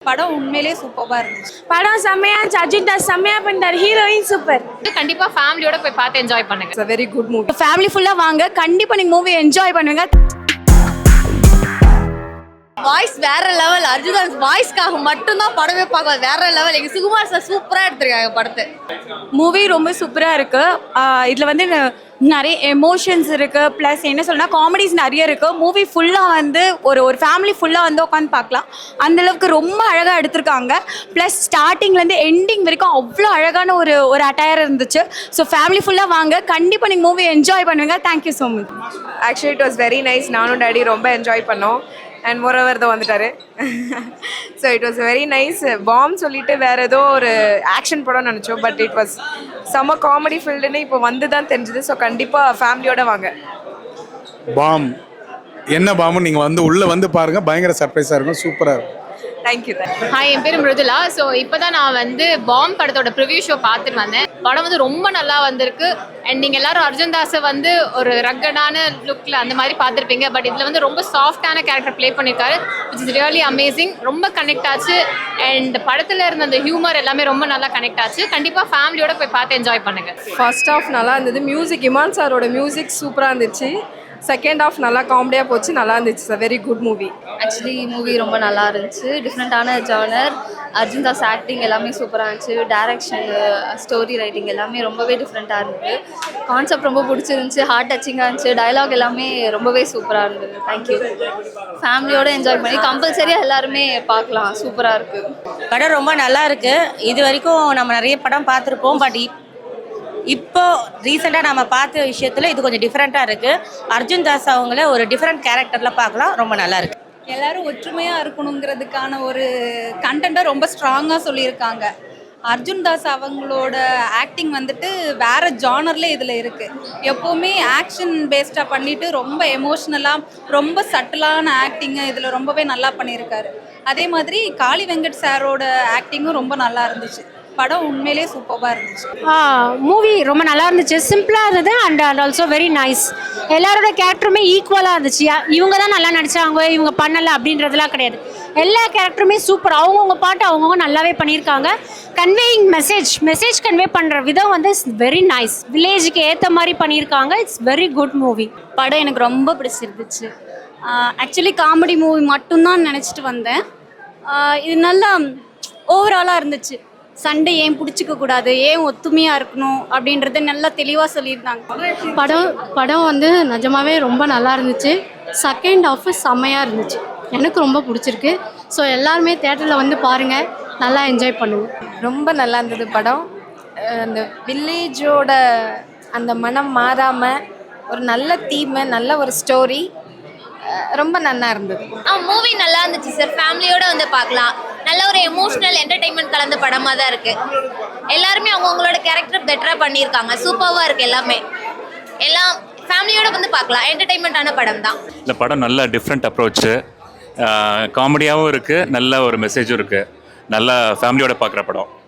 படம் உண்மையிலேயே சூப்பரா இருந்துச்சு. படம் செம்மையா இருந்துச்சு. அர்ஜுன் தாஸ் செம்மையா பண்ணிட்டார். Heroine super. கண்டிப்பா ஃபேமிலியோட போய் பார்த்து என்ஜாய் பண்ணுங்க. It's a very good movie. Family ஃபுல்லா வாங்க, கண்டிப்பா நீங்க மூவி என்ஜாய் பண்ணுவீங்க. வாய்ஸ் வேற லெவல். அர்ஜுன் வாய்ஸ்க்காக மட்டும்தான் படமே பார்க்கலாம். வேற லெவல். எங்க சுகுமார் சார் சூப்பரா எடுத்திருக்காங்க படத்தை. மூவி ரொம்ப சூப்பரா இருக்கு. இதுல வந்து நிறைய எமோஷன்ஸ் இருக்கு, பிளஸ் என்ன சொல்லணும்னா காமெடிஸ் நிறைய இருக்கு. மூவி ஃபுல்லா வந்து ஒரு ஃபேமிலி ஃபுல்லா வந்து உட்காந்து பார்க்கலாம். அந்த அளவுக்கு ரொம்ப அழகா எடுத்திருக்காங்க. பிளஸ் ஸ்டார்டிங்ல இருந்து எண்டிங் வரைக்கும் அவ்வளோ அழகான ஒரு அட்டையர் இருந்துச்சு. ஸோ ஃபேமிலி ஃபுல்லா வாங்க, கண்டிப்பா நீங்க மூவி என்ஜாய் பண்ணுவீங்க. Thank you so much. Actually it was very nice. நானும் டேடி ரொம்ப என்ஜாய் பண்ணோம். அண்ட் மோரோவர் தான் வந்துட்டாரு. So it was very nice. பாம் சொல்லிட்டு வேற ஏதோ ஒரு ஆக்ஷன் படம்னு நினச்சோம். பட் இட் வாஸ் செம்ம காமெடி ஃபீல்டுன்னு இப்போ வந்து தான் தெரிஞ்சுது. ஸோ கண்டிப்பாக ஃபேமிலியோட வாங்க. பாம் என்ன பாம்பு நீங்கள் வந்து உள்ளே வந்து பாருங்கள், பயங்கர சர்ப்ரைஸாக இருக்கும், சூப்பராக இருக்கும். தேங்க்யூ. ஹாய், என் பேர் மிருதுலா. ஸோ இப்போதான் நான் வந்து பாம் படத்தோட ப்ரிவியூ ஷோ பார்த்துட்டு வந்தேன். படம் வந்து ரொம்ப நல்லா வந்திருக்கு. அண்ட் நீங்கள் எல்லாரும் அர்ஜுன் தாஸை வந்து ஒரு ரக்கடான லுக்கில் அந்த மாதிரி பார்த்துருப்பீங்க. பட் இதில் வந்து ரொம்ப சாஃப்டான கேரக்டர் ப்ளே பண்ணியிருக்காரு. Which is really amazing. ரொம்ப கனெக்ட் ஆச்சு. அண்ட் படத்தில் இருந்த அந்த ஹியூமர் எல்லாமே ரொம்ப நல்லா கனெக்ட் ஆச்சு. கண்டிப்பாக ஃபேமிலியோட போய் பார்த்து என்ஜாய் பண்ணுங்க. ஃபர்ஸ்ட் ஆஃப் நல்லா இருந்தது. மியூசிக் இமான் சாரோட மியூசிக் சூப்பராக இருந்துச்சு. செகண்ட் ஆஃப் நல்லா காமெடியாக போச்சு, நல்லா இருந்துச்சு. It's a very good movie. Actually movie ரொம்ப நல்லா இருந்துச்சு. டிஃப்ரெண்ட்டான ஜானர். அர்ஜுன் தாஸ் ஆக்டிங் எல்லாமே சூப்பராக இருந்துச்சு. டைரக்ஷன், ஸ்டோரி ரைட்டிங் எல்லாமே ரொம்பவே டிஃப்ரெண்ட்டாக இருந்தது. கான்செப்ட் ரொம்ப பிடிச்சிருந்துச்சு. ஹார்ட் டச்சிங்காக இருந்துச்சு. டயலாக் எல்லாமே ரொம்பவே சூப்பராக இருந்தது. தேங்க்யூ. ஃபேமிலியோட என்ஜாய் பண்ணி கம்பல்சரியாக எல்லாருமே பார்க்கலாம். சூப்பராக இருக்குது. படம் ரொம்ப நல்லா இருக்கு. இது வரைக்கும் நம்ம நிறைய படம் பார்த்துருப்போம். பட் இப்போ ரீசெண்டாக நம்ம பார்த்த விஷயத்தில் இது கொஞ்சம் டிஃப்ரெண்ட்டாக இருக்குது. அர்ஜுன் தாஸ் அவங்கள ஒரு டிஃப்ரெண்ட் கேரக்டரில் பார்க்கலாம். ரொம்ப நல்லா இருக்கு. எல்லாரும் ஒற்றுமையாக இருக்கணுங்கிறதுக்கான ஒரு கண்டென்ட்டை ரொம்ப ஸ்ட்ராங்காக சொல்லியிருக்காங்க. அர்ஜுன் தாஸ் அவங்களோட ஆக்டிங் வந்துட்டு வேற ஜானர்ல இதில் இருக்குது. எப்போவுமே ஆக்ஷன் பேஸ்டாக பண்ணிட்டு ரொம்ப எமோஷ்னலாக ரொம்ப சட்டிலான ஆக்டிங்கு இதில் ரொம்பவே நல்லா பண்ணியிருக்காரு. அதே மாதிரி காளி வெங்கட் சாரோட ஆக்டிங்கும் ரொம்ப நல்லா இருந்துச்சு. படம் உண்மையிலேயே சூப்பராக இருந்துச்சு. மூவி ரொம்ப நல்லா இருந்துச்சு. சிம்பிளாக இருந்தது அண்ட் ஆல்சோ வெரி நைஸ். எல்லாரோட கேரக்டருமே ஈக்குவலாக இருந்துச்சு. இவங்க தான் நல்லா நடிச்சாங்க, இவங்க பண்ணலை அப்படின்றதுலாம் கிடையாது. எல்லா கேரக்டருமே சூப்பர். அவங்கவுங்க பாட்டு அவங்கவுங்க நல்லாவே பண்ணியிருக்காங்க. கன்வேயிங் மெசேஜ் கன்வே பண்ணுற விதம் வந்து வெரி நைஸ். வில்லேஜுக்கு ஏற்ற மாதிரி பண்ணியிருக்காங்க. It's very good movie. படம் எனக்கு ரொம்ப பிடிச்சிருந்துச்சு. ஆக்சுவலி காமெடி மூவி மட்டும்தான் நினச்சிட்டு வந்தேன். இது நல்லா ஓவராலாக இருந்துச்சு. சண்டை ஏன் பிடிச்சிக்க கூடாது, ஏன் ஒத்துமையாக இருக்கணும் அப்படின்றத நல்லா தெளிவாக சொல்லியிருந்தாங்க. படம் வந்து நிஜமாவே ரொம்ப நல்லா இருந்துச்சு. செகண்ட் ஹாஃப் செம்மையாக இருந்துச்சு. எனக்கு ரொம்ப பிடிச்சிருக்கு. ஸோ எல்லாருமே தேட்டரில் வந்து பாருங்கள், நல்லா என்ஜாய் பண்ணுங்கள். ரொம்ப நல்லா இருந்தது படம். அந்த வில்லேஜோட அந்த மனம் மாறாமல் ஒரு நல்ல தீமை, நல்ல ஒரு ஸ்டோரி, ரொம்ப நல்லா இருந்தது. மூவி நல்லா இருந்துச்சு சார். ஃபேமிலியோட வந்து பார்க்கலாம். நல்ல ஒரு எமோஷனல் என்டர்டைன்மெண்ட் கலந்த படமாக தான் இருக்குது. எல்லாருமே அவங்கவுங்களோட கேரக்டர் பெட்டராக பண்ணியிருக்காங்க. சூப்பராக இருக்குது எல்லாமே. எல்லாம் ஃபேமிலியோட வந்து பார்க்கலாம். என்டர்டைன்மெண்ட்டான படம் தான். இந்த படம் நல்ல டிஃப்ரெண்ட் அப்ரோச்சு, காமெடியாகவும் இருக்குது, நல்ல ஒரு மெசேஜும் இருக்குது. நல்லா ஃபேமிலியோட பார்க்குற படம்.